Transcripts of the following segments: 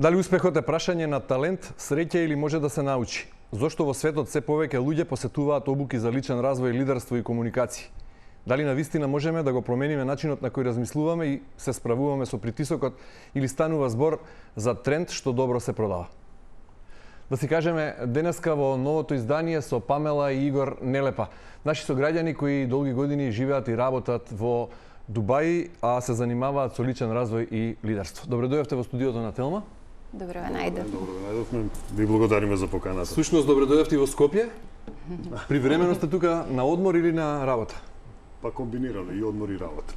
Дали успехот е прашање на талент, среќа или може да се научи? Зошто во светот се повеќе луѓе посетуваат обуки за личен развој, лидерство и комуникација? Дали навистина можеме да го промениме начинот на кој размислуваме и се справуваме со притисокот или станува збор за тренд што добро се продава? Да си кажеме, денеска во новото издание со Памела и Игор Нелепа, наши сограѓани кои долги години живеат и работат во Дубај, а се занимаваат со личен развој и лидерство. Добре дојдовте во студиото на Телма. Добро ве најдов. Добро ве најдовме. Ви благодариме за поканата. Сушност, добре дојдовте во Скопје. Привремено сте тука на одмор или на работа? Па комбинирано и одмор и работа.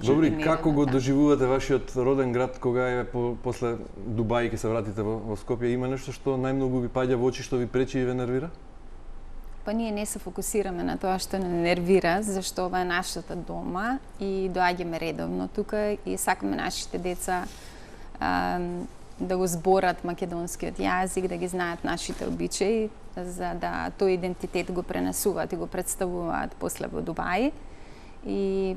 Добри, како го доживувате вашиот роден град кога е после Дубај ќе се вратите во Скопје? Има нешто што најмногу ви паѓа во очи, што ви пречи и ве нервира? Па ние не се фокусираме на тоа што не нервира, зашто ова е нашата дома и доаѓаме редовно тука и сакаме нашите деца да го зборат македонскиот јазик, да ги знаат нашите обичаи, за да тој идентитет го пренесуваат и го представуваат после во Дубај. И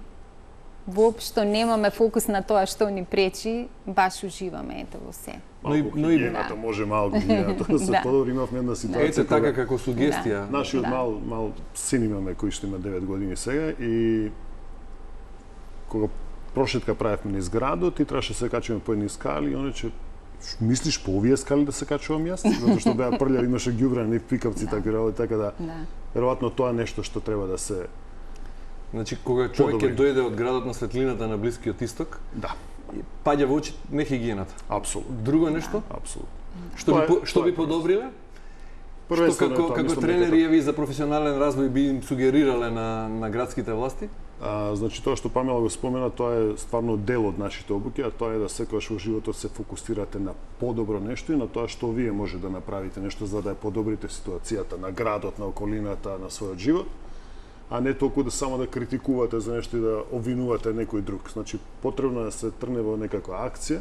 воопшто немаме фокус на тоа што ни пречи, баш уживаме ето во се. Малку хигиената може малку хигиената да се подобри. Имавме една ситуација. Ете така како сугестија. Нашиот мал син имаме кој што има 9 години сега и кога прошетка правевме низ градот и требаше се качиме по едни скали и оне мислиш по овие скали да се качувам јас, затоа што беа прљави, имаше ѓубре, не пикавци, така да веројатно тоа е нешто што треба да се. Значи кога човек ќе дојде од градот на светлината на Блискиот Исток, паѓа во очи не хигиената. Апсолутно. Друго нешто? Апсолутно. Што би подобриле? Што како тренери ви за професионален развој би им сугерирале на градските власти? Значи тоа што Памела го спомена, тоа е стварно дел од нашите обуки, а тоа е да секогаш во животот се фокусирате на подобро нешто и на тоа што вие може да направите нешто за да ја подобрите ситуацијата на градот, на околината, на својот живот, а не толку да само да критикувате за нешто и да обвинувате некој друг. Значи потребно е да се трне во некаква акција.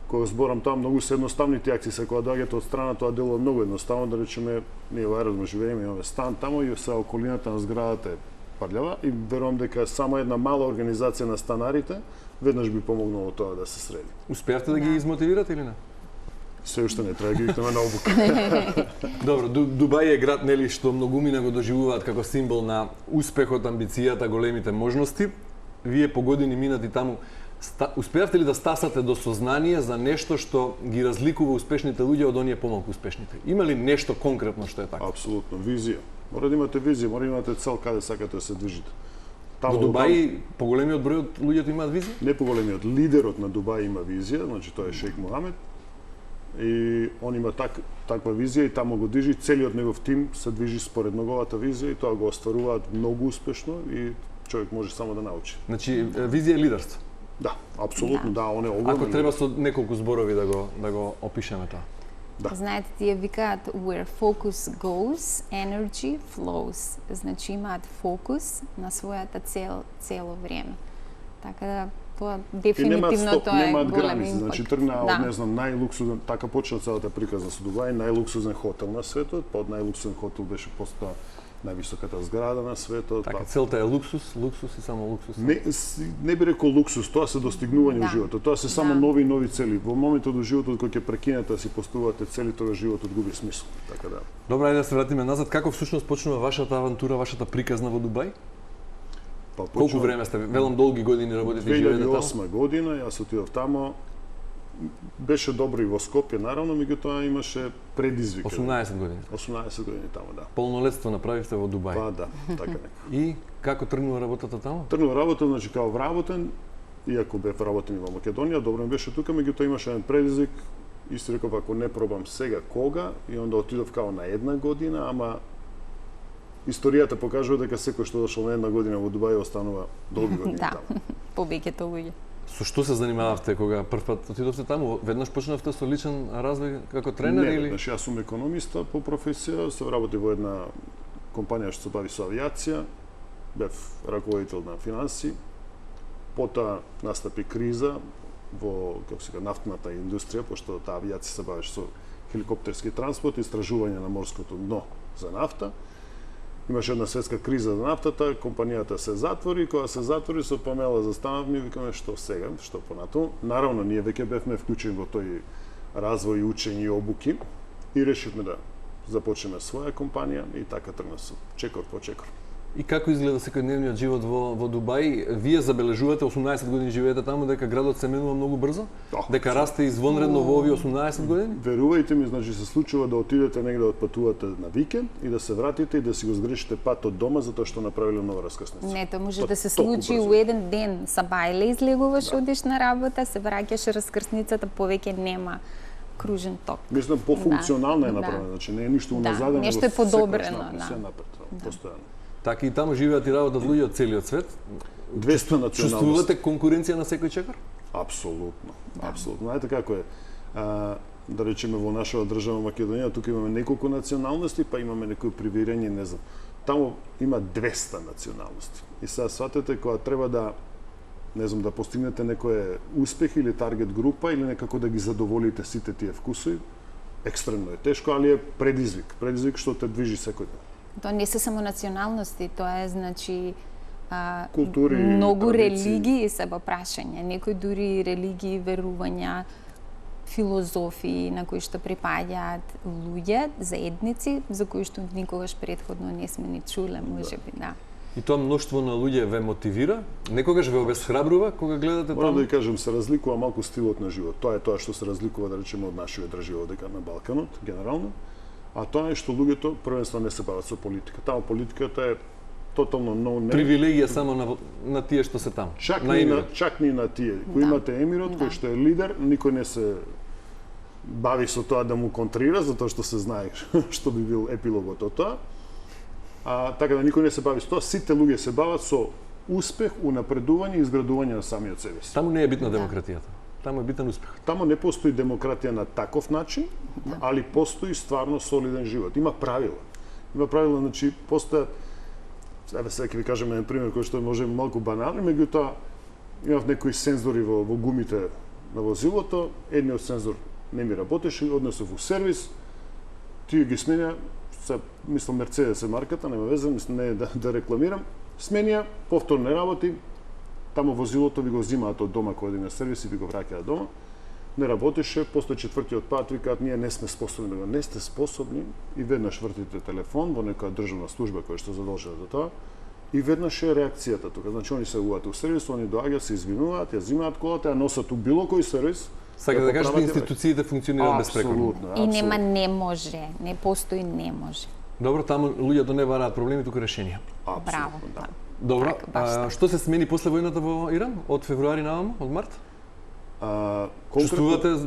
Кога зборам тоа, многу се едноставни тие акции, се кога доаѓате од страна, тоа делува многу едноставно, да речеме, ние во аеродром живееме, имаме стан таму и се околината на зградата е парљава и верувам дека само една мала организација на станарите веднаш би помогнало тоа да се среди. Успеавте да ги измотивирате или не? Се уште не треба да ги викнеме на обука. Добро, Дубај е град нели што многумина го доживуваат како символ на успехот, амбицијата, големите можности. Вие по години минати таму успеавте ли да стасате до сознание за нешто што ги разликува успешните луѓе од оние помалку успешните? Има ли нешто конкретно што е така? Апсолутно, визија. Мора да имате визија, мора да имате цел каде сакате да се движите. Во Дубај поголемиот број од луѓето имаат визија? Не поголемиот, лидерот на Дубај има визија, значи тоа е Шејк Мохамед. И он има таква визија и таму го движи, целиот негов тим се движи според неговата визија и тоа го остваруваат многу успешно и човек може само да научи. Значи визија е лидерство. Да, апсолутно, да, он е огромен. Ако треба со неколку зборови да го опишеме тоа. Да. Знаете, тие викаат where focus goes, energy flows. Значи имаат фокус на својата цело време. Така да тоа дефинитивно тоа е немаат голем граници, значи тргна од не знам најлуксузен, така почна целата приказна со Дубај, најлуксузен хотел на светот, па од најлуксузен хотел беше постаа највисоката зграда на светот. Така, целта е луксус и само луксус. Не би рекол луксус, тоа се достигнување во животот. Тоа се само нови цели. Во моментот во животот кога ќе прекинете да си поставувате цели, тоа животот губи смисол. Така да. Добра, ајде да се вратиме назад. Како всушност почнува вашата авантура, вашата приказна во Дубај? Колку време сте? Велам долги години работите и живеете таму? 2008 година, јас отидов тамо. Беше добро и во Скопје, наравно, меѓутоа имаше предизвик. 18 години. 18 години таму, да. Полнолетство направивте во Дубај. Па да, така нека. И како тргнува работата таму? Тргнува работа, значи као вработен, иако бев вработен и во Македонија, добро ми беше тука, меѓутоа имаше еден предизвик и си реков ако не пробам сега кога, и онда отидов као на една година, ама историјата покажува дека секој што дошол на една година во Дубај останува долги години таму. Повеќето луѓе. Со што се занимававте кога првпат отидовте таму? Веднаш почнавте со личен развој како тренер или? Не, јас сум економиста по професија, се работи во една компанија што се бави со авијација, бев раководител на финанси. Потоа настапи криза во нафтната индустрија, пошто таа авијација се бавеше со хеликоптерски транспорт, истражување на морското дно за нафта. Имаше една светска криза за нафтата, компанијата се затвори, кога се затвори со Памела застанавме и викаме што сега, што понатаму. Наравно, ние веќе бевме вклучени во тој развој, учење и обуки и решивме да започнеме своја компанија и така тргна со чекор по чекор. И како изгледа секојдневниот живот во Дубај? Вие забележувате, 18 години живеете таму, дека градот се менува многу брзо? Дека расте извонредно во овие 18 години? Верувајте ми, значи се случува да отидете негде да отпатувате на викенд и да се вратите и да си го згрешите пат од дома затоа што направиле нова раскрсница. Не, тоа може да се случи у еден ден. Сабајле излегуваш, одиш на работа, се враќаш, раскрсницата повеќе нема кружен ток. Мислам, пофункционална е направена, значи не е ништо уназадено, нешто е подобрено, се напред, постојано. Така и таму живеат и работат луѓе од целиот свет. 200 националности. Чувствувате конкуренција на секој чекор? Апсолутно, апсолутно. Знаете како е? Да речеме во нашава држава Македонија, тука имаме неколку националности, па имаме некои привирење, не знам. Таму има 200 националности. И сега сватете кога треба да не знам, да постигнете некој успех или таргет група или некако да ги задоволите сите тие вкусови, екстремно е тешко, али е предизвик што те движи секој ден. Тоа не се само националности, тоа е значи култури, многу традиции. религии се во прашање, некои дури религии, верувања, филозофии на кои што припаѓаат луѓе, заедници за кои што никогаш претходно не сме ни чуле, можеби, да. И тоа мноштво на луѓе ве мотивира? Некогаш ве обесхрабрува кога гледате Морам таму? да ви кажем, се разликува малку стилот на живот. Тоа е тоа што се разликува, да речеме, од нашиот држава дека на Балканот, генерално. А тоа е што луѓето првенствено не се бават со политика. Таа политиката е тотално привилегија само на тие што се таму. Чак ни на тие кои имате емирот, кој што е лидер, никој не се бави со тоа да му контрира, затоа што се знае што би бил епилогот од тоа. Така да никој не се бави со тоа, сите луѓе се бават со успех, унапредување и изградување на самиот себе си. Таму не е битна демократијата. Таму е битен успех. Таму не постои демократија на таков начин, али постои стварно солиден живот. Има правила. Има правила, значи постојат. Еве сега ќе ви кажем еден пример кој што може малку банален, меѓутоа имав некои сензори во гумите на возилото, едниот сензор не ми работеше, однесов во сервис, тие ги сменја, мислам Мерцедес е марката, нема веза, мислам не е да рекламирам, сменија, повторно не работи, таму возилото ви го земаат од дома кога оди на сервис и ви го враќаат дома, не работеше, после четвртиот пат викаат ние не сме способни да го, не сте способни и веднаш вртите телефон во некоја државна служба која што задолжена за тоа и веднаш е реакцијата тука. Значи они се угат у сервис, они доаѓаат, се извинуваат, ја земаат колата, ја носат у било кој сервис. Сака да кажете институциите функционираат безпрекорно. И нема не може, не постои не може. Добро, таму луѓето не бараат проблеми, туку решенија. Браво. Да. Добро, што се смени после војната во Иран? Од февруари наваму, од март? Чувствувате,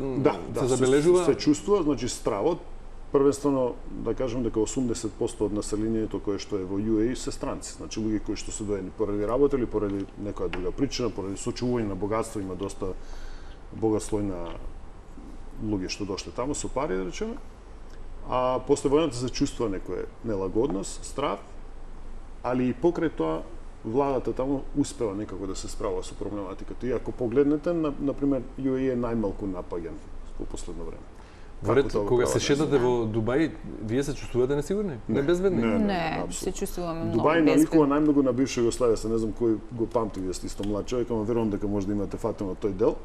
се забележува? Се чувствува, значи стравот, првенствено да кажем дека 80% од населението кое што е во UAE се странци, значи луѓе кои што се доени поради работа или поради некоја друга причина, поради сочувување на богатство, има доста богат слој на луѓе што дошле таму со пари, да речеме. А после војната се чувствува некоја нелагодност, страв, али и покрај тоа владата таму успева некако да се справува со проблематиката. И ако погледнете, на пример, UAE е најмалку напаѓан во последно време. Кога се шетате во Дубај, вие се чувствувате несигурни? Не безбедни? Не, се чувствуваме многу Дубај безбедни. наликува најмногу на бивша Југославија, не знам кој го памти, вие сте исто млад човек, ама верувам дека може да имате фатено тој дел.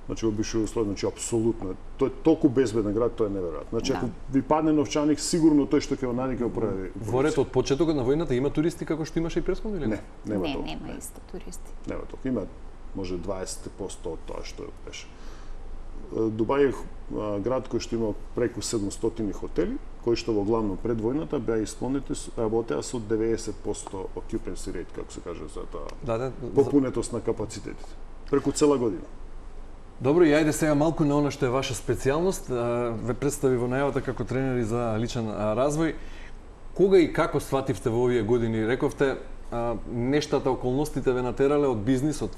Значи во бивша Југославија, значи апсолутно. Тој е толку безбеден град, тоа е неверојатно. Значи ако ви падне новчаник, сигурно тој што ќе го најде ќе го прави. Во ред од почетокот на војната има туристи како што имаше и прескоро или не? Нема толку. Нема исто туристи. Нема толку. Има може 20% од тоа што беше. Дубај е град кој што има преку 700 хотели, кои што во главно пред војната беа исполнети, работеа со 90% occupancy rate, како се каже за тоа. Попунетост на капацитетите. Преку цела година. Добро, и ајде сега малку на она што е ваша специјалност. Ве представи во најавата како тренери за личен развој. Кога и како свативте во овие години? Рековте, нештата, околностите ве натерале од бизнис, од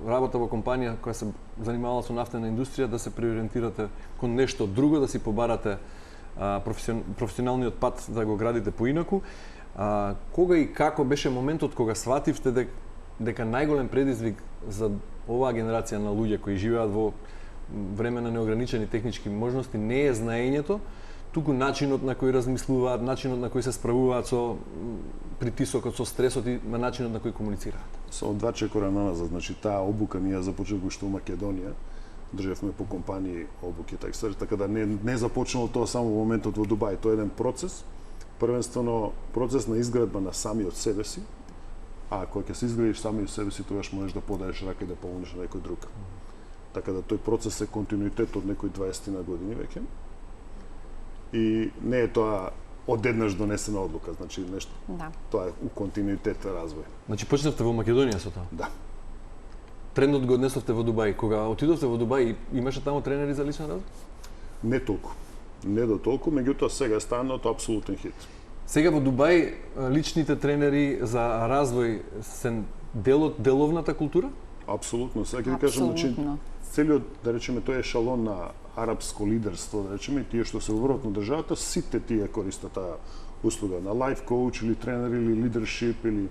работа во компанија која се занимавала со нафтена индустрија, да се преориентирате кон нешто друго, да си побарате професионалниот пат, да го градите поинаку. Кога и како беше моментот кога свативте дека најголем предизвик за оваа генерација на луѓе кои живеат во време на неограничени технички можности не е знаењето, туку начинот на кој размислуваат, начинот на кој се справуваат со притисокот, со стресот и на начинот на кој комуницираат. Со 2 чекора назад, значи таа обука ние започнавме што во Македонија, држевме по компании обуки, така да не започнало тоа само во моментот во Дубај, тоа е еден процес, првенствено процес на изградба на самиот себе си, а кога ќе се изградиш самиот себе си, тогаш можеш да подаеш рака и да помогнеш на некој друг. Така да тој процес е континуитет од некои 20 на години веќе. И не е тоа одеднаш донесена одлука, значи нешто. Да. Тоа е у континуитет развој. Значи почнавте во Македонија со тоа? Да. Трендот го однесовте во Дубај. Кога отидовте во Дубај, имаше таму тренери за личен развој? Не толку. Не до толку, меѓутоа сега е станато апсолутен хит. Сега во Дубај личните тренери за развој се деловната култура? Апсолутно. Сега ќе ви кажам, значи целиот, да речеме, тој ешалон на арапско лидерство, да речеме, и тие што се врвот на државата, сите тие користат таа услуга на лайф коуч или тренер или лидершип или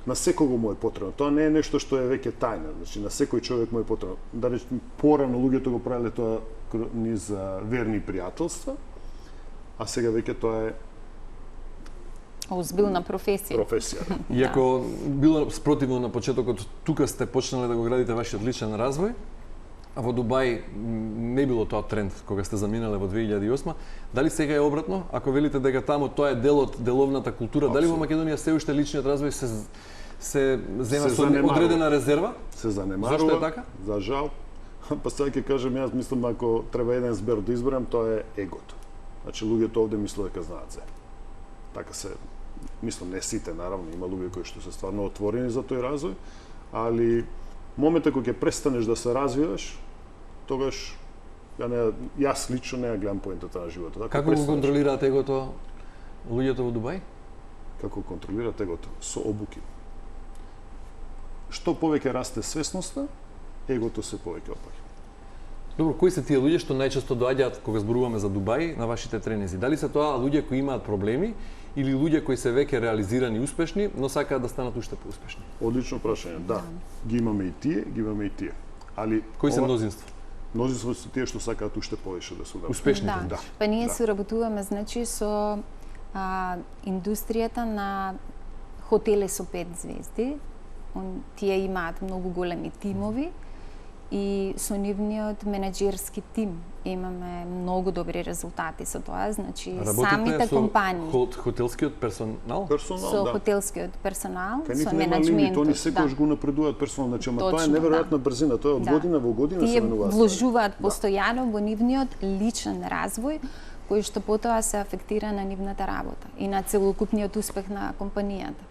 на секого му е потребно. Тоа не е нешто што е веќе тајна, значи на секој човек му е потребно. Да речеме, порано луѓето го правеле тоа низ верни пријателства, а сега веќе тоа е озбилна професија. Иако било спротивно на почетокот, тука сте почнале да го градите вашиот личен развој, а во Дубај не било тоа тренд кога сте заминале во 2008. Дали сега е обратно? Ако велите дека таму тоа е дел од деловната култура, дали во Македонија се уште личниот развој се зема со одредена резерва? Се занемарува. Зошто е така? За жал. Па сега ќе кажам, јас мислам ако треба еден збор да изберам, тоа е егото. Значи луѓето овде мислат дека знаат се. Така се, мислам, не сите, наравно, има луѓе кои што се стварно отворени за тој развој, али моментот кога ќе престанеш да се развиваш, тогаш јас лично не ја гледам поентата на животот. Како го контролираат егото луѓето во Дубај? Како контролираат егото? Со обуки. Што повеќе расте свесноста, егото се повеќе опаѓа. Добро, кои се тие луѓе што најчесто доаѓаат кога зборуваме за Дубај на вашите тренинзи? Дали се тоа луѓе кои имаат проблеми или луѓе кои се веќе реализирани и успешни, но сакаат да станат уште поуспешни? Одлично прашање. Да. Ги имаме и тие, Али кои се мнозинство? Мнозинство се тие што сакаат уште повеќе да се удават. Успешните. Да. Па ние соработуваме, значи, со индустријата на хотели со 5 звезди. Тие имаат многу големи тимови и со нивниот менеджерски тим имаме многу добри резултати со тоа, значи самите компании. Работите со хотелскиот персонал? Со да. хотелскиот персонал, со менеджментот. Они секогаш го напредуваат персонал, значи тоа е неверојатна брзина, тоа од година во година се менуваат. Тие вложуваат постојано во нивниот личен развој, кој што потоа се афектира на нивната работа и на целокупниот успех на компанијата.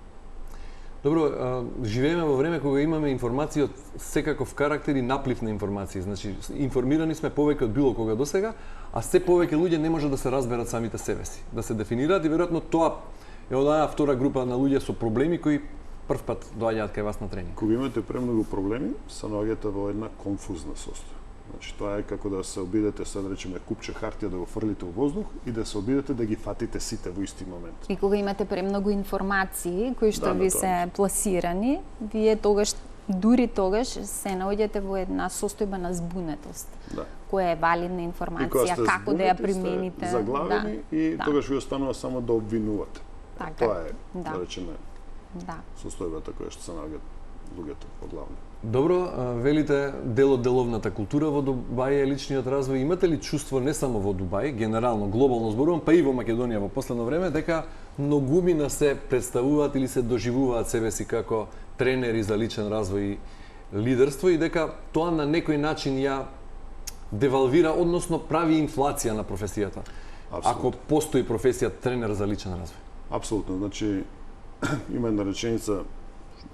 Добро, живееме во време кога имаме информации од секаков карактер и наплив на информации. Значи, информирани сме повеќе од било кога досега, а се повеќе луѓе не може да се разберат самите себе си, да се дефинираат и веројатно тоа е онаа втора група на луѓе со проблеми кои првпат доаѓаат кај вас на тренинг. Кога имате премногу проблеми, се наоѓате во една конфузна состојба. Значи тоа е како да се обидете, да речеме, купче хартија да го фрлите во воздух и да се обидете да ги фатите сите во исти момент. И кога имате премногу информации кои што ви се пласирани, вие дури тогаш се наоѓате во една состојба на збунетост. Да. Која е валидна информација, како да ја примените. Заглавени и тогаш ви останува само да обвинувате. Така. Тоа е, да речеме, состојбата која што се наоѓаат луѓето поглавно. Добро, велите дел од деловната култура во Дубај е личниот развој. Имате ли чувство не само во Дубај, генерално, глобално зборувам, па и во Македонија во последно време, дека многумина се представуваат или се доживуваат себе си како тренери за личен развој и лидерство и дека тоа на некој начин ја девалвира, односно прави инфлација на професијата. Абсолютно. Ако постои професија тренер за личен развој. Апсолутно, значи има една реченица,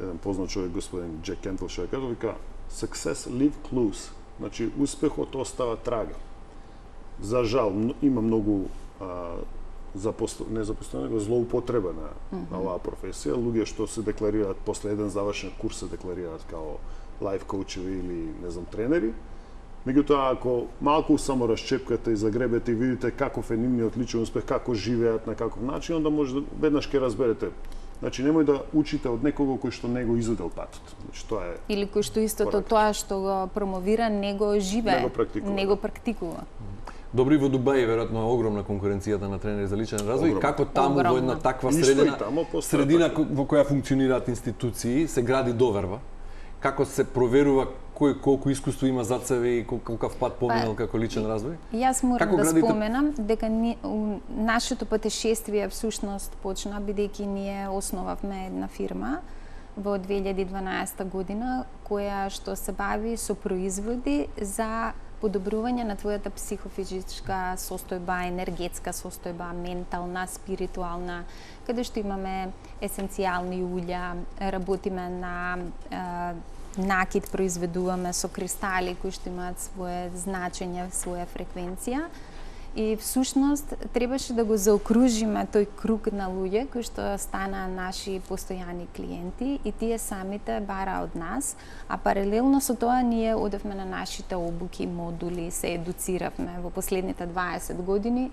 еден познат човек, господин Джек Кентвел, што ја кажа, вика success leave clues. Значи успехот остава трага. За жал има многу него злоупотреба на оваа професија. Луѓе што се декларираат после еден завршен курс се декларираат као лайф коучеви или не знам тренери. Меѓутоа, ако малку само расчепкате и загребете и видите каков е нивниот личен успех, како живеат, на каков начин, онда може веднаш ќе разберете. Значи немој да учите од некого кој што не го изудел патот. Значи тоа е или кој што истото тоа што го промовира не го живее, не го практикува. Добри, во Дубај веројатно е огромна конкуренцијата на тренери за личен развој. Како таму во една таква средина во која функционираат институции, се гради доверба? Како се проверува кој колку искуство има зад себе и колкав пат поминал како личен развој? Јас морам Како да градите- споменам дека нашето патешествие всушност почна бидејќи ние основавме една фирма во 2012 година која што се бави со производи за подобрување на твојата психофизичка состојба, енергетска состојба, ментална, спиритуална, каде што имаме есенцијални улја, работиме на накид, произведуваме со кристали кои што имаат свое значење, своја фреквенција. И всушност требаше да го заокружиме тој круг на луѓе кои што станаа наши постојани клиенти и тие самите бара од нас, а паралелно со тоа ние одевме на нашите обуки, модули, се едуциравме во последните 20 години.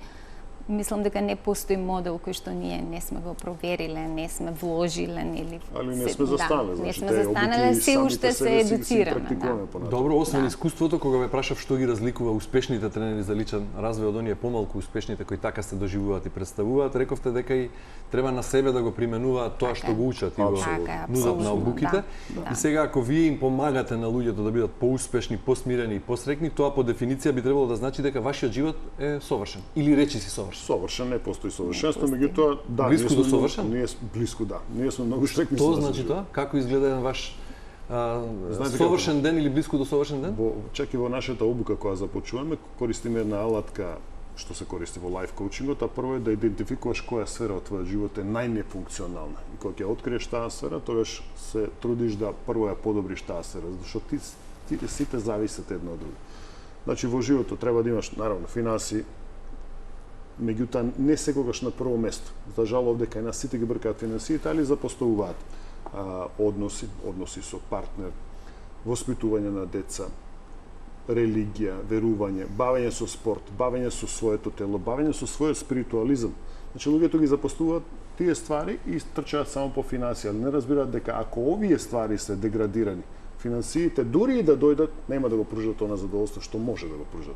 Мислам дека не постои модел кој што ние не сме го провериле, не сме вложиле или Али не сме застанале, не значи сме тие застанале, обуки се самите уште се себе си ги едуцираме. практикуваме понатаму. Добро, освен Да. искуството, кога ве прашав што ги разликува успешните тренери за личен развој од оние помалку успешните кои така се доживуваат и представуваат, рековте дека и треба на себе да го применуваат тоа што го учат и го Така е, нудат на апсолутно, обуките. да. И сега ако вие им помагате на луѓето да бидат поуспешни, посмирени и посрекни, тоа по дефиниција би требало да значи дека вашиот живот е совршен или речиси совршен. Совршен не постои совршенство, меѓутоа да, Блиску ние до сме совршен? Ние блиску да. Ние сме многу стрекни Тоа со нас. значи тоа? Како изгледа еден ваш Знаете совршен ден или блиску до совршен ден? Чак и во нашата обука која започуваме, користиме една алатка што се користи во лайф коучингот, а прво е да идентификуваш која сфера од твојот живот е најнефункционална. И кога ќе откриеш таа сфера, тогаш се трудиш да прво ја подобриш таа сфера, зашто ти сите зависат едно од друго. Значи во животот треба да имаш наравно финанси, меѓутоа не секогаш на прво место. За жал овде кај нас сите ги бркаат финансиите, али запоставуваат односи со партнер, воспитување на деца, религија, верување, бавење со спорт, бавење со своето тело, бавење со својот спиритуализам. Значи луѓето ги запоставуваат тие ствари и трчаат само по финансија, али не разбираат дека ако овие ствари се деградирани, финансиите дури и да дојдат, нема да го пружат она задоволство што може да го пружат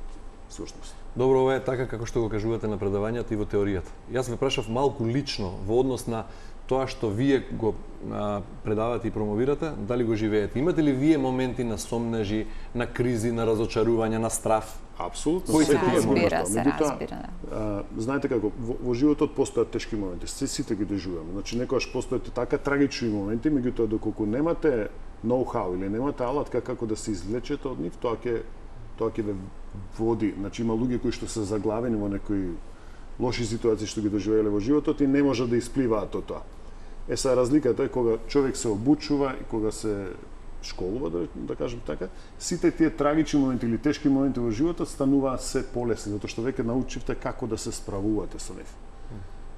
всушност. Добро, ова е така како што го кажувате на предавањата и во теоријата. Јас ве прашав малку лично во однос на тоа што вие го предавате и промовирате, дали го живеете? Имате ли вие моменти на сомнежи, на кризи, на разочарување, на страф? Апсолутно. Кои се секој тие момент, разбира, се меѓутоа, разбира, да. Знаете како, во животот постојат тешки моменти, сите ги доживуваме. Значи некогаш постојат така трагични моменти, меѓутоа доколку немате ноу-хау или немате алатка како да се извлечете од нив, тоа ќе ве води. Значи има луѓе кои што се заглавени во некои лоши ситуации што ги доживееле во животот и не можат да испливаат од тоа. Сега разликата е кога човек се обучува и кога се школува, да кажем така, сите тие трагични моменти или тешки моменти во животот стануваат се полесни, затоа што веќе научивте како да се справувате со нив.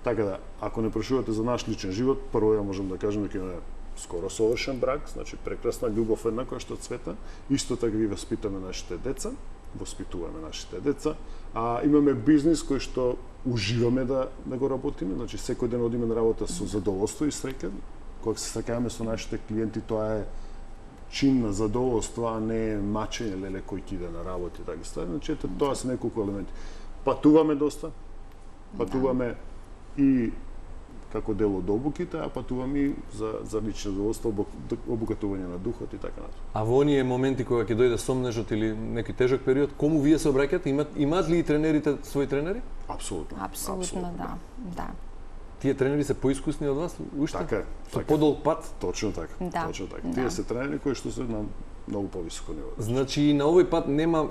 Така да, ако не прашувате за наш личен живот, прво ја можам да кажем дека имаме скоро совршен брак, значи прекрасна љубов една која што цвета, исто така ги воспитаме нашите деца, воспитуваме нашите деца, а имаме бизнис кој што уживаме да го работиме, значи секој ден одиме на работа со задоволство и среќа. Кога се среќаваме со нашите клиенти, тоа е чин на задоволство, а не мачење леле кој ќе иде на работа и така стави. Значи тоа се неколку елементи. Патуваме доста. Патуваме и како дел од обуките, а патуваме и за лично задоволство, обогатување на духот и така натаму. А во оние моменти кога ќе дојде сомнежот или некој тежок период, кому вие се обраќате? Имаат ли и тренерите своји тренери? Апсолутно. Апсолутно, да. Тие тренери се поискусни од вас уште? Така е. Со подолг пат? Точно така. Да, Точно така. да. Тие се тренери кои што се на многу повисоко ниво. Значи и на овој пат нема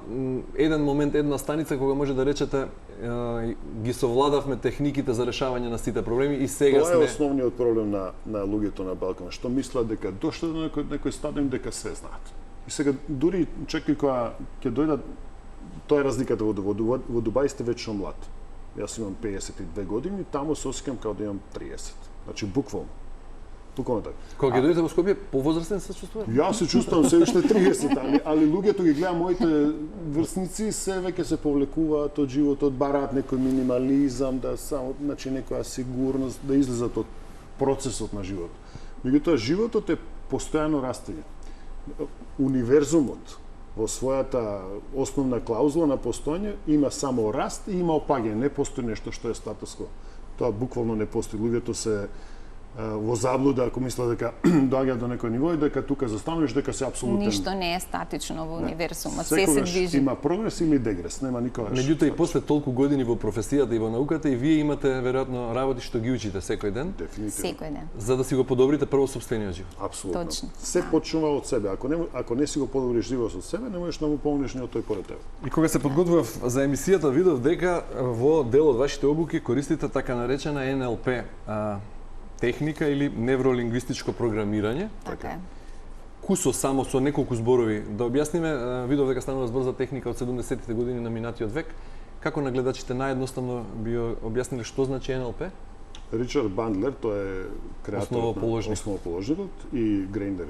еден момент, една станица кога може да речете ги совладавме техниките за решавање на сите проблеми и сега Тоа е сме... основниот проблем на луѓето на Балкан, што мислат дека дошле до некој стадиум дека све знаат. И сега дури чак и кога ќе дојдат, тоа е разликата во Дубај сте вечно млад. Јас имам 52 години, таму се осеќам како да имам 30. Значи буквално. Буквално така. Кога ќе дојдете во Скопје, повозрастен се чувствувате? Јас се чувствувам се уште 30, али луѓето ги гледам моите врсници, се веќе се повлекуваат од животот, бараат некој минимализам, да само, значи некоја сигурност, да излезат од процесот на живот. Меѓутоа животот е постојано растење. Универзумот во својата основна клаузула на постоење има само раст и има опаѓање, не постои нешто што е статус кво. Тоа буквално не постои. Луѓето се во заблуда ако мисла дека доаѓа до некој ниво и дека тука застануваш дека се апсолутен. Ништо не е статично во универсумот, се се Секогаш движи. има прогрес или дегрес, нема никогаш. Меѓутоа и после толку години во професијата и во науката и вие имате веројатно работи што ги учите секој ден, Дефинитивно. Секој ден. за да си го подобрите прво сопствениот живот. Апсолутно. Точно. Се почнува од себе. Ако не си го подобриш живот од себе, не можеш да му помогнеш ни од тој поред тебе. И кога се подготвував за емисијата, видов дека во дел од вашите обуки користите така наречена НЛП техника или невролингвистичко програмирање. Така е. Кусо само со неколку зборови да објасниме, видов дека станува збор за техника од 70-тите години на минатиот век. Како на гледачите наједноставно би објасниле што значи НЛП? Ричард Бандлер, тој е креаторот Основоположникот. и Грейндер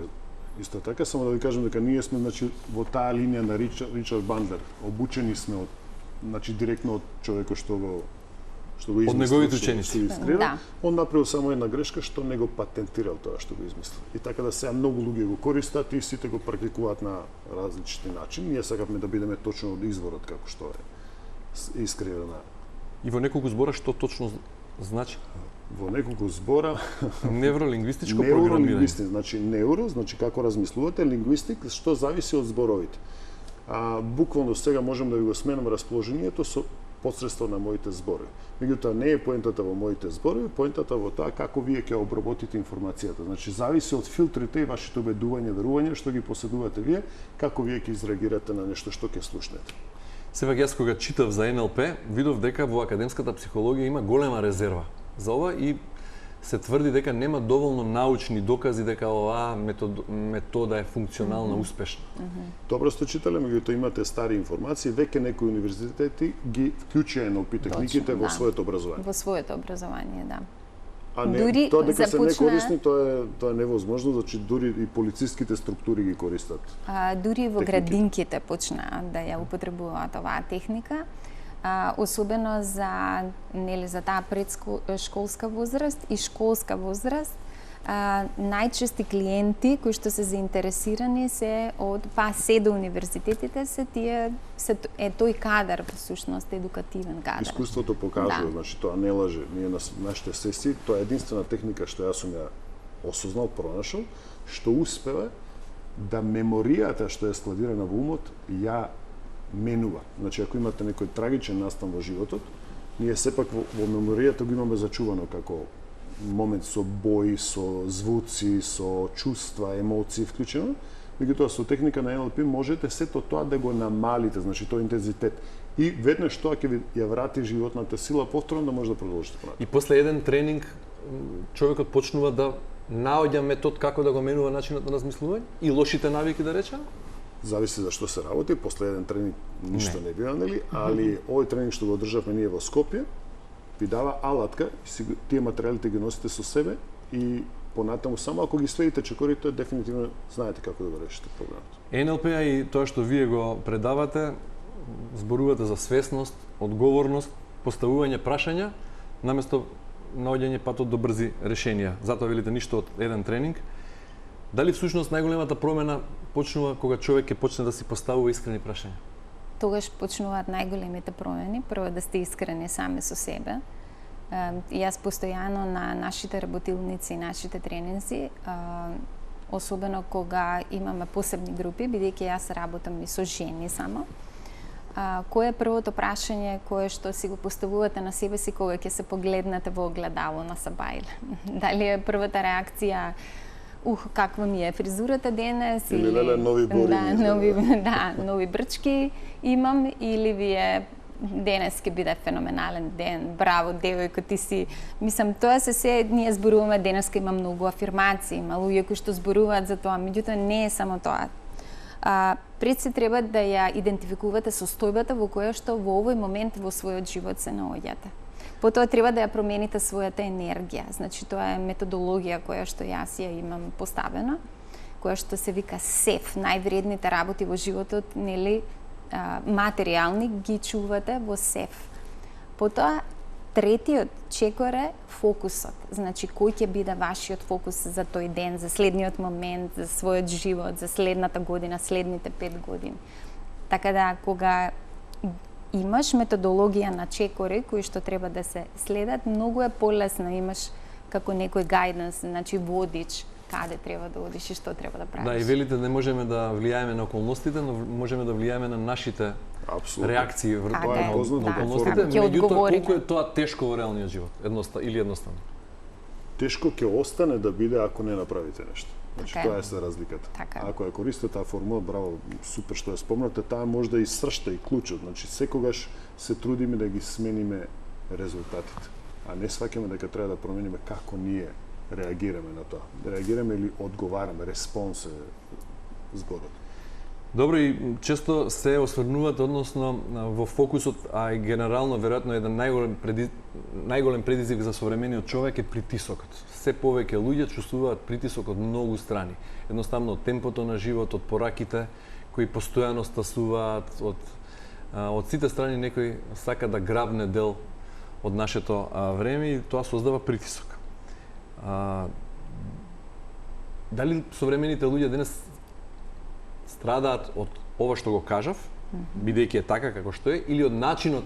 исто така, само да ви кажам дека ние сме значи во таа линија на Ричард Бандлер. Обучени сме од значи директно од човекот што го измислил. Од неговите ученици. Да. Он направил само една грешка што не го патентирал тоа што го измислил. И така да сега многу луѓе го користат и сите го практикуваат на различити начини. Ние сакавме да бидеме точно од изворот како што е искривена. И во неколку збора што точно значи? Во неколку збора Невролингвистичко програмирање. Невролингвистик, значи неуро, значи како размислувате, лингвистик, што зависи од зборовите. Буквално сега можам да ви го сменам расположението со посредство на моите зборови. Меѓутоа не е поентата во моите зборови, поентата во тоа како вие ќе обработите информацијата. Значи зависи од филтрите и вашите убедувања, верувања што ги поседувате вие, како вие ќе изреагирате на нешто што ќе слушнете. Сепак јас кога читав за НЛП, видов дека во академската психологија има голема резерва за ова и се тврди дека нема доволно научни докази дека оваа метода е функционална, успешна. Добро сте читале, меѓутоа имате стари информации, веќе некои универзитети ги вклучија НЛП техниките во своето образование. Во своето образование, да. А не, Дури тоа дека се започна- некорисни, тоа е невозможно, значи дури и полициските структури ги користат. Дури во техниките. градинките почнаа да ја употребуваат оваа техника, особено за за таа предшколска возраст и школска возраст. Најчести клиенти кои што се заинтересирани се од се до универзитетите се тие е тој кадар всушност едукативен кадар. Искуството покажува, Да. значи тоа не лаже. Ние на нашите сесии, тоа е единствена техника што јас сум ја осознал, пронашол, што успева да меморијата што е складирана во умот ја менува. Значи ако имате некој трагичен настан во животот, ние сепак во меморијата го имаме зачувано како момент со бои, со звуци, со чувства, емоции вклучено. Меѓутоа со техника на НЛП можете сето тоа да го намалите, значи тој интензитет. И веднаш тоа ќе ви ја врати животната сила повторно да може да продолжите понатаму. И после еден тренинг човекот почнува да наоѓа метод како да го менува начинот на размислување и лошите навики да речеме. Зависи за што се работи, после еден тренинг ништо не бива, нели? Али овој тренинг што го одржавме ние во Скопје ви дава алатка, тие материјалите ги носите со себе и понатаму само ако ги следите чекорите, дефинитивно знаете како да го решите проблемот. НЛП и тоа што вие го предавате, зборувате за свесност, одговорност, поставување прашања, наместо наоѓање патот до брзи решенија. Затоа велите ништо од еден тренинг. Дали всушност најголемата промена почнува кога човек ќе почне да си поставува искрени прашања? Тогаш почнуваат најголемите промени, прво да сте искрени сами со себе. И јас постојано на нашите работилници и нашите тренинзи, особено кога имаме посебни групи, бидејќи јас работам и со жени само, кое е првото прашање кое што си го поставувате на себе си кога ќе се погледнете во огледало на сабајле? Дали е првата реакција каква ми е фризурата денес или леле нови бори. Нови брчки имам или ви е денес ќе биде феноменален ден, браво девојко ти си. Мислам тоа се ние зборуваме денеска има многу афирмации, има луѓе кои што зборуваат за тоа, меѓутоа не е само тоа. Пред се треба да ја идентификувате состојбата во која што во овој момент во својот живот се наоѓате. Потоа треба да ја промените својата енергија. Значи тоа е методологија која што јас ја имам поставена, која што се вика СЕФ, највредните работи во животот, нели, материјални ги чувате во СЕФ. Потоа третиот чекор е фокусот. Значи кој ќе биде вашиот фокус за тој ден, за следниот момент, за својот живот, за следната година, следните 5 години. Така да кога имаш методологија на чекори кои што треба да се следат, многу е полесно, имаш како некој guidance, значи водич, каде треба да одиш и што треба да правиш. Да, и велите не можеме да влијаеме на околностите, но можеме да влијаеме на нашите Апсолутно. реакции врз Така е, на да, околностите. така, ќе Меѓутоа, одговориме. колку е тоа тешко во реалниот живот? Или едноставно? Тешко ќе остане да биде ако не направите нешто. Значи Така е. тоа е се разликата. Така е. Ако ја користите таа формула, браво, супер што ја спомнате, таа може да и сршта и клучот. Значи секогаш се трудиме да ги смениме резултатите, а не сваќаме дека треба да промениме како ние реагираме на тоа. Да реагираме или одговараме, респонс е зборот. Добро, и често се осврнувате, односно во фокусот, а и генерално веројатно еден најголем предизвик за современиот човек е притисокот. Се повеќе луѓе чувствуваат притисок од многу страни. Едноставно од темпото на живот, од пораките кои постојано стасуваат, од сите страни некој сака да грабне дел од нашето време и тоа создава притисок. Дали современите луѓе денес страдаат од ова што го кажав, бидејќи е така како што е, или од начинот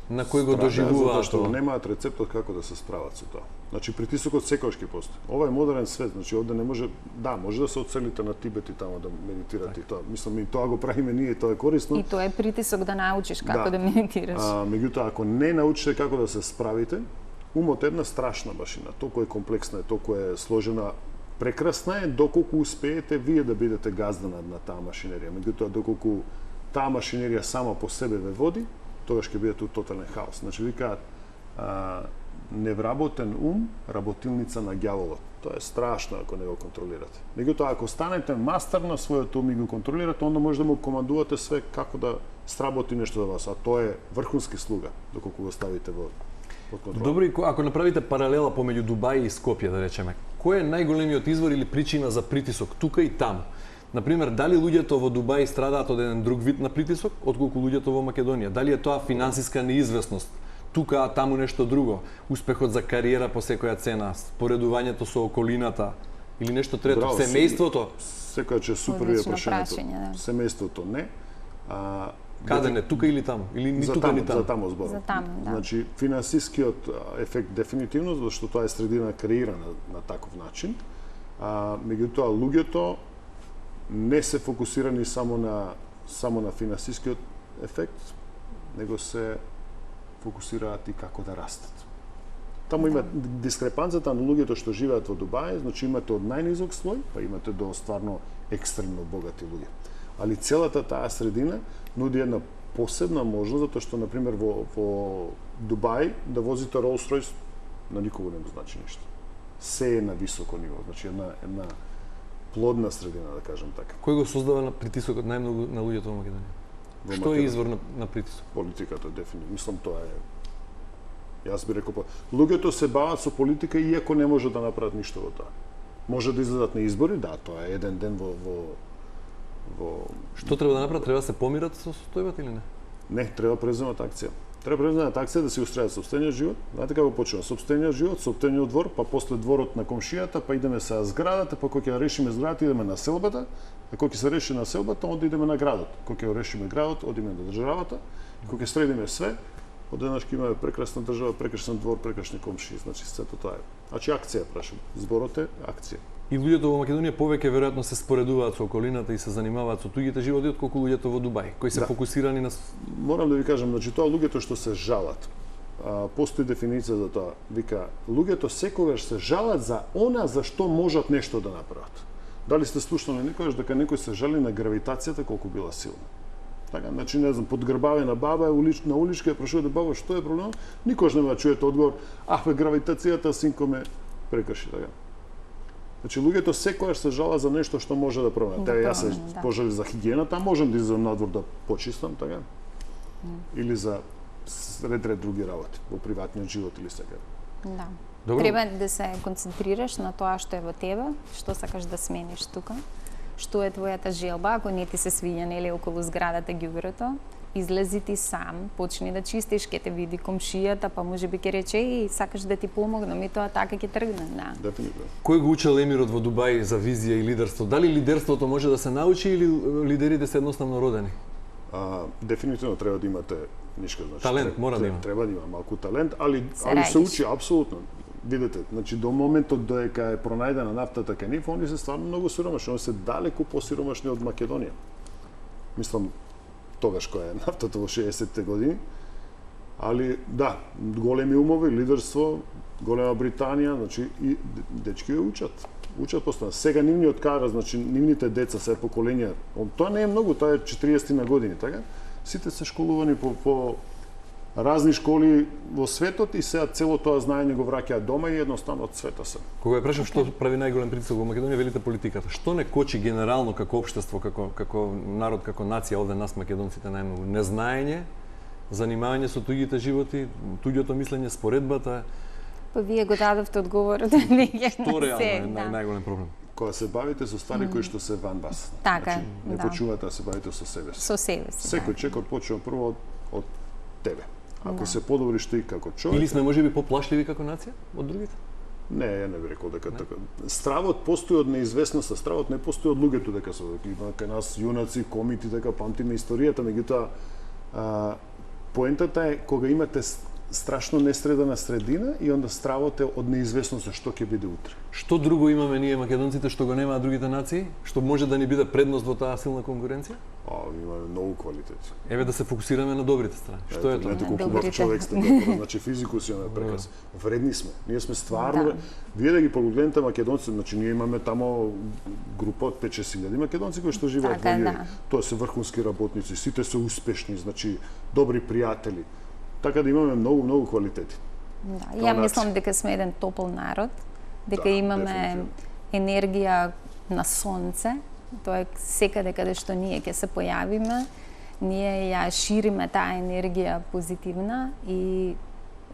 на кој го доживуваат Затоа што тоа? немаат рецептот како да се справат со тоа. Значи притисокот секогаш ќе постои. Ова е модерен свет, значи овде не може, да, може да се отселите на Тибет и таму да медитирате и тоа. Мислам и тоа го правиме ние, и тоа е корисно. И тоа е притисок да научиш како да медитираш. Меѓутоа ако не научите како да се справите, умот е една страшна машина. Толку е комплексна, толку е сложена, прекрасна е доколку успеете вие да бидете газда на таа машинерија. Меѓутоа доколку таа машинерија сама по себе ве води, тогаш ќе бидете у тотален хаос. Значи викаат невработен ум, работилница на ѓаволот. Тоа е страшно ако не го контролирате. Меѓутоа ако станете мастер на својот ум и го контролирате, onda може да му командувате све како да сработи нешто за вас, а тоа е врхунски слуга доколку го ставите под контрола. Добро, и ако направите паралела помеѓу Дубај и Скопје, да речеме, кој е најголемиот извор или причина за притисок тука и таму? Например, дали луѓето во Дубај страдаат од еден друг вид на притисок, отколку луѓето во Македонија? Дали е тоа финансиска неизвестност? Тука, а таму нешто друго? Успехот за кариера по секоја цена? Споредувањето со околината? Или нешто трето? Браво, Семејството? Секоја че супер ви е Одлично прашањето. прашање, да. Семејството не. Каде не? Тука или таму? Или ни За тука таму, ни таму? за таму зборам. За таму, да. Значи, финансискиот ефект дефинитивно, зашто тоа е средина креирана на таков начин. Меѓутоа, луѓето не се фокусирани само на финансискиот ефект, него се фокусираат и како да растат. Таму има дискрепанцата на луѓето што живеат во Дубај, значи имате од најнизок слој, па имате до стварно екстремно богати луѓе. Али целата таа средина нуди една посебна можност, затоа што, например, во Дубај да возите Rolls Royce на никого не му значи ништо. Се е на високо ниво, значи една плодна средина, да кажем така. Кој го создава на притисокот најмногу на луѓето во Македонија? Што е извор на притисок? Политиката, дефинитивно. Мислам, тоа е... Јас би рекол, луѓето се бават со политика иако не може да направат ништо во тоа. Може да излезат на избори, да, тоа е еден ден во... Што треба да направат? Треба да се помират со состојбата или не? Не, треба преземат акција. Треба преземат акција да се устрајат сопствениот живот. Знаете како почнува? Сопствениот живот, сопствениот двор, па после дворот на комшијата, па идеме со зградата, па кога ќе решиме зградата идеме на селбата, а кога ќе се реши на селбата, онда идеме на градот. Кога ќе решиме градот, одиме на државата, кога ќе средиме све, одеднаш ќе имаме прекрасна држава, прекрасен двор, прекрасни комшии, значи сето тоа е. Значи акција прашам. Зборот е акција. И луѓето во Македонија повеќе веројатно се споредуваат со околината и се занимаваат со туѓите животи отколку луѓето во Дубај, кои се фокусирани на... Морам да ви кажам, значи тоа луѓето што се жалат, постои дефиниција за тоа. Вика, луѓето секогаш се жалат за она за што можат нешто да направат. Дали сте слушнали некогаш дека некој се жали на гравитацијата колку била силна? Така, значи не знам, подгрбавена баба на уличка ја прашувате баба што е проблем? Никош нема да чуете одговор, гравитацијата синко ме прекрши, така. Значи луѓето секогаш се жала за нешто што може да променат. Јас се пожали за хигиената, можам да излезам надвор да почистам, така? Или за ред други работи во приватниот живот или сега. Да. Добро. Треба да се концентрираш на тоа што е во тебе, што сакаш да смениш тука, што е твојата желба, ако не ти се свиѓа нели околу зградата ѓубрето, излези ти сам, почни да чистиш, ке те види комшијата, па можеби ќе рече и сакаш да ти помогнам и тоа така ќе тргне, да. Дефинитивно. Кој го учел емирот во Дубај за визија и лидерство? Дали лидерството може да се научи или лидерите се едноставно родени? Дефинитивно треба да имате нишка, значи Талент, мора да има. Треба да има малку талент, али Се се учи апсолутно. видете, значи до моментот додека е пронајдена нафтата кај нив, они се стварно многу сиромашни, они се далеку посиромашни од Македонија. Мислам, тогаш која е нафтата во 60-те години. Али да, големи умови, лидерство, голема Британија, значи и дечки ја учат. Учат постојано. Сега нивниот кадр, значи нивните деца се поколенија. Тоа не е многу, тоа е 40 на години, така? Сите се школувани по разни школи во светот и сега цело тоа знаење го враќаат дома и едноставно од света се. Кога ја прашав што прави најголем притисок во Македонија, велите политиката. Што не кочи генерално како општество, како народ, како нација овде нас македонците најмногу? Незнаење, занимавање со туѓите животи, туѓото мислење, споредбата. Па вие го дадовте одговорот на Што реално е најголем проблем? Кога се бавите со ствари кои што се ван вас. Така, не почнувате да се бавите со себе си. Со себе си. Секој чекор почнува прво од тебе. Ако се подобриш ти како човек. Или сме можеби поплашливи како нација од другите? Не, ја не би рекол дека така. Стравот постои од неизвестноста, стравот не постои од луѓето дека се има кај нас јунаци, комити, дека памтиме историјата, меѓутоа поентата е кога имате страшно несредена средина и онда стравот е од неизвестноста што ќе биде утре. Што друго имаме ние македонците што го немаат другите нации? Што може да ни биде предност во таа силна конкуренција? Имаме многу квалитети. Еве да се фокусираме на добрите страни. Што е тоа? Ето колку убав човек сте, доктор, значи физикус имаме прекас. Вредни сме. Ние сме стварно, вие да ги погледнете македонци, значи ние имаме тамо група од 5-6 илјади македонци кои што живеат во ЈЕ. Тоа се врхунски работници, сите се успешни, значи добри пријатели. Така да имаме многу квалитети. Да, ја мислам дека сме еден топол народ, дека имаме енергија на сонце. Тоа е секаде каде што ние ќе се појавиме, ние ја шириме таа енергија позитивна и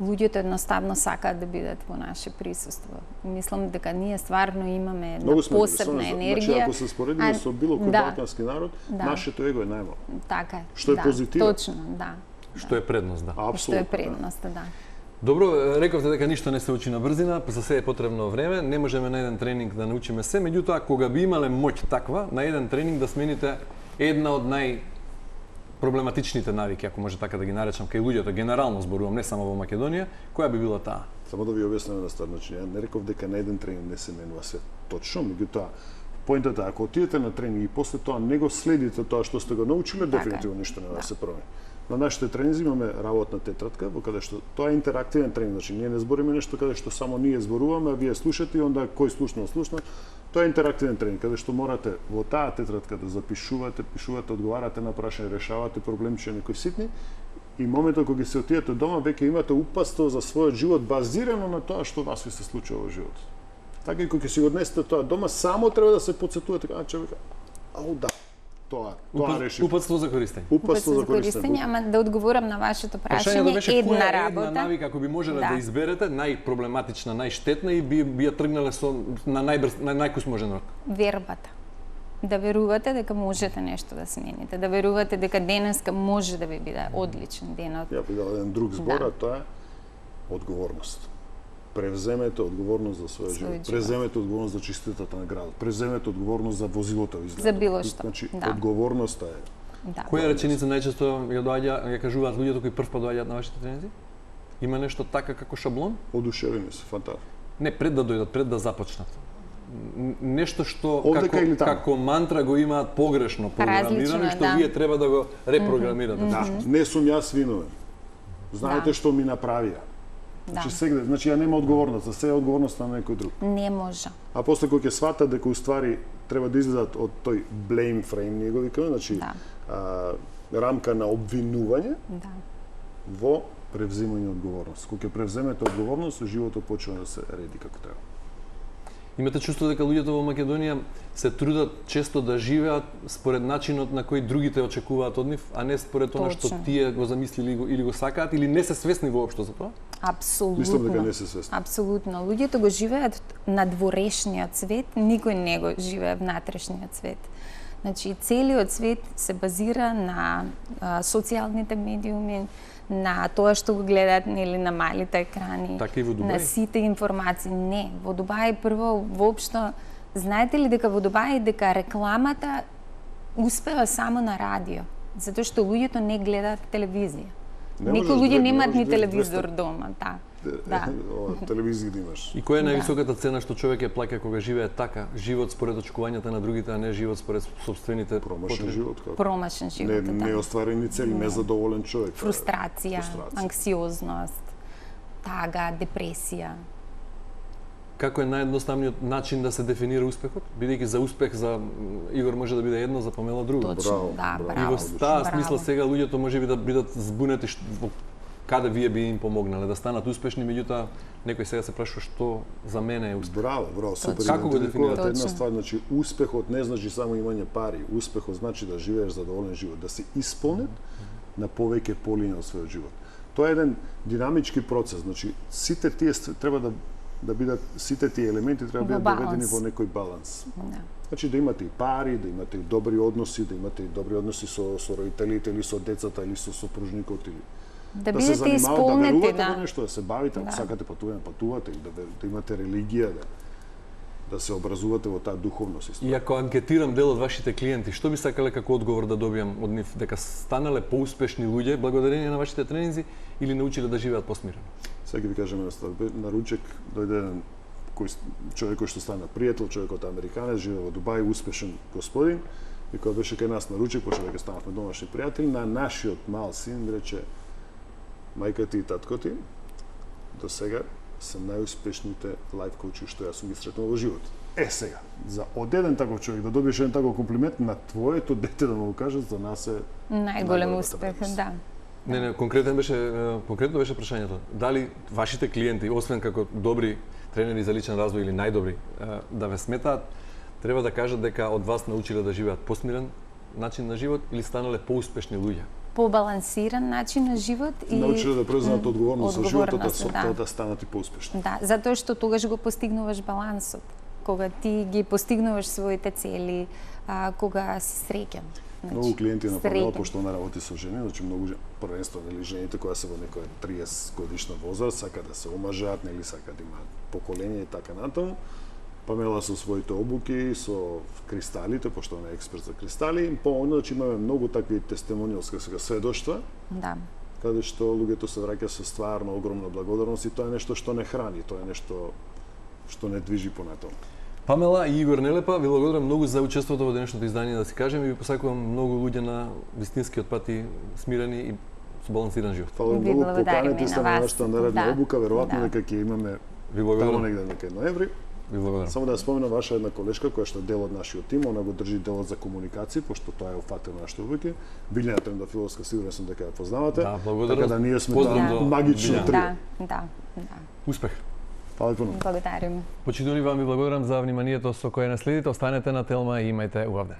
луѓето едноставно сакаат да бидат во наше присуство. Мислам дека ние стварно имаме една посебна енергија. Значи, ако се споредиме со било кој балкански народ, нашето его е најмало. Така е. Што е позитивно. Точно, да. Што е предност, да. Што е предност, да. Добро, рековте дека ништо не се учи на брзина, за се е потребно време, не можеме на еден тренинг да научиме се, меѓутоа кога би имале моќ таква, на еден тренинг да смените една од најпроблематичните навики, ако може така да ги наречам, кај луѓето, генерално зборувам, не само во Македонија, која би била таа? Само да ви објаснам една стvar, значи ја не реков дека на еден тренинг не се менува се точно, меѓутоа поентата ако отидете на тренинг и после тоа не го следите тоа што сте го научиле, дефинитивно ништо нема да се промени. На нашите тренинзи имаме работна тетрадка, во каде што тоа е интерактивен тренинг, значи ние не збориме нешто каде што само ние зборуваме, а вие слушате и онда кој слушна. Тоа е интерактивен тренинг, каде што морате во таа тетрадка да запишувате, пишувате, одговарате на прашања, решавате проблемчиња некои ситни и моментот кога се отидете дома веќе имате упатство за својот живот базирано на тоа што вас ви се случува во животот. Така и кога ќе си го однесете тоа дома, само треба да се потсетувате, човека, да. Тоа реши. Упатство за користење. Упатство за користење, ама да одговорам на вашето прашање, една работа. Една навика, ако би можеле да изберете, најпроблематична, најштетна и би ја тргнале со на најкусможен рок. Вербата. Да верувате дека можете нешто да смените, да верувате дека денеска може да ви биде одличен денот. Ја би дал еден друг збор, а тоа е одговорност. Превземете одговорност за својот живот. Преземете одговорност за чистотата на градот. Преземете одговорност за возилото ви изгледа. За било што. Значи, одговорноста е. Да. Која реченица најчесто ја кажуваат луѓето кои прв пат доаѓаат на вашите тренинзи? Има нешто така како шаблон? Одушевени се, фантастично. Не, пред да дојдат, пред да започнат. Нешто што како мантра го имаат погрешно програмирано и што вие треба да го репрограмирате. Да, не сум јас виновен. Знаете што ми направија. Значи ја нема одговорност, за се е одговорност на некој друг. Не може. А после кога ќе сватат дека уствари треба да излезат од тој blame frame, ние го викаме, значи рамка на обвинување во превземање одговорност. Кога ќе превземете одговорност, животот почва да се реди како треба. Имате чувство дека луѓето во Македонија се трудат често да живеат според начинот на кој другите очекуваат од нив, а не според она што тие го замислили или го сакаат, или не се свесни воопшто за тоа? Апсолутно. Мислам дека не се свесни. Апсолутно. Луѓето го живеат надворешниот свет, никој не го живее внатрешниот свет. Значи, целиот свет се базира на социјалните медиуми, на тоа што го гледаат нели на малите екрани, на сите информации. Не, во Дубај прво воопшто, знаете ли дека во Дубај дека рекламата успева само на радио, затоа што луѓето не гледаат телевизија. Некои луѓе немаат ни телевизор дома, да. телевизија да имаш. И која е највисоката цена што човек ја плаќа кога живее така, живот според очекувањата на другите, а не живот според собствените Промашен живот, како? Промашен живот, Неостварени цели, незадоволен човек. Фрустрација, анксиозност, тага, депресија. Како е наједноставниот начин да се дефинира успехот? Бидејќи за успех за Игор може да биде едно, за Памела друго. Точно, И во таа смисла сега луѓето можеби да бидат збунети каде вие би им помогнале да станат успешни, меѓутоа некој сега се прашува што за мене е успех. Браво, супер. Како го дефинирате? Една ствар, значи успехот не значи само имање пари, успехот значи да живееш задоволен живот, да си исполнет на повеќе полиња од својот живот. Тоа е еден динамички процес, значи сите тие треба да бидат, сите тие елементи треба да бидат доведени во некој баланс. Значи да имате и пари, да имате и добри односи, да имате и добри односи со родителите или со децата или со сопружникот или да се бидете исполнети, да верувате во нешто, да се бавите, ако сакате патувате или да имате религија, да се образувате во таа духовност. И ако анкетирам дел од вашите клиенти, што би сакале како одговор да добијам од нив? Дека станале поуспешни луѓе благодарение на вашите тренинзи или научиле да живеат посмирено? Сега ви кажам една ствар. На ручек дојде еден човек кој што стана пријател, човекот американец, живее во Дубај, успешен господин, и кога беше кај нас на ручек, почна дека станавме домашни пријатели, на нашиот мал син рече: мајка ти и татко ти до сега се најуспешните лајф коучи што јас сум ги сретнал во живот. Сега, за од еден таков човек да добиеш еден таков комплимент на твоето дете да му го кажат, за нас е најголем успех, да. Не, конкретно беше прашањето. Дали вашите клиенти, освен како добри тренери за личен развој или најдобри, да ве сметаат, треба да кажат дека од вас научиле да живеат посмирен начин на живот или станале поуспешни луѓе? Побалансиран начин на живот и научиле да преземат одговорност за животот, да станат и поуспешни. Да, затоа што тогаш го постигнуваш балансот. Кога ти ги постигнуваш своите цели, кога си среќен. Многу клиенти на Памела, пошто она работи со жени, значи многу првенствено нели жените кои се во некоја 30 годишна возраст, сака да се омажаат, нели сака да имаат поколение и така натаму. Памела со своите обуки, со кристалите, пошто она е експерт за кристали, им помогна, значи имаме многу такви тестимониалски сведоштва. Да. Каде што луѓето се враќаат со стварно огромна благодарност и тоа е нешто што не храни, тоа е нешто што не движи понатаму. Памела и Игор Нелепа, ви благодарам многу за учеството во денешното издание, да си кажем, и ви посакувам многу луѓе на вистинскиот пат и смирени и со балансиран живот. Фала многу, поканете се на нашата наредна обука, веројатно дека ќе имаме таму негде некај ноември. Ви благодарам. Само да споменам ваша една колешка која што е дел од нашиот тим, она го држи делот за комуникација, пошто тоа е уфатено на нашите обуки. Билјана Трендафиловска, сигурен сум дека ја познавате. Да, благодарам. Така да ние сме магично трио. Да. Успех. Фала puno. Благодарим. Почитувани, вам ви благодарам за вниманието со кое наследите. Останете на Телма и имајте убав ден.